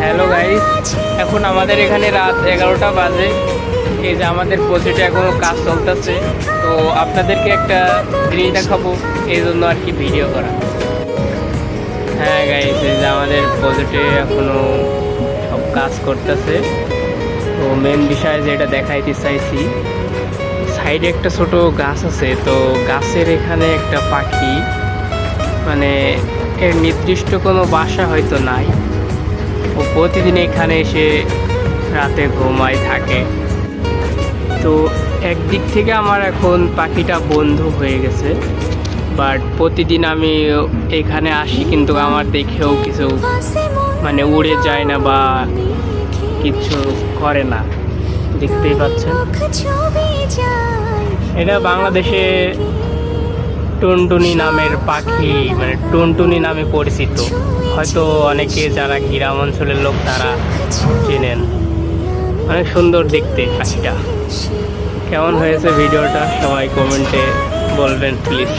Hello guys, এখন আমাদের এখানে রাত 11টা বাজে। এই যে আমাদের প্রজেক্টে এখনো কাজ চলতেছে, তো আপনাদেরকে একটা জিনিস দেখাবো, এই জন্য আর কি ভিডিও করা। হ্যাঁ গাইস, এই যে আমাদের প্রজেক্টে এখনো সব কাজ করতেছে। তো মেন বিষয় যেটা দেখাইতে চাইছি, সাইডে একটা ছোট গাছ আছে, তো গাছের এখানে একটা পাখি, মানে এর নির্দিষ্ট কোনো বাসা হয়তো নাই, ও প্রতিদিন এখানে এসে রাতে ঘুমায় থাকে। তো একদিক থেকে আমার এখন পাখিটা বন্ধু হয়ে গেছে, বাট প্রতিদিন আমি এখানে আসি কিন্তু আমার দেখেও কিছু মানে উড়ে যায় না বা কিছু করে না, দেখতেই পাচ্ছেন। এটা বাংলাদেশে টুনটুনি নামের পাখি, মানে টুনটুনি নামে পরিচিত। হয়তো অনেকে যারা গ্রাম অঞ্চলের লোক তারা চেনেন। অনেক সুন্দর দেখতে পাখিটা। কেমন হয়েছে ভিডিওটা সবাই কমেন্টে বলবেন প্লিজ।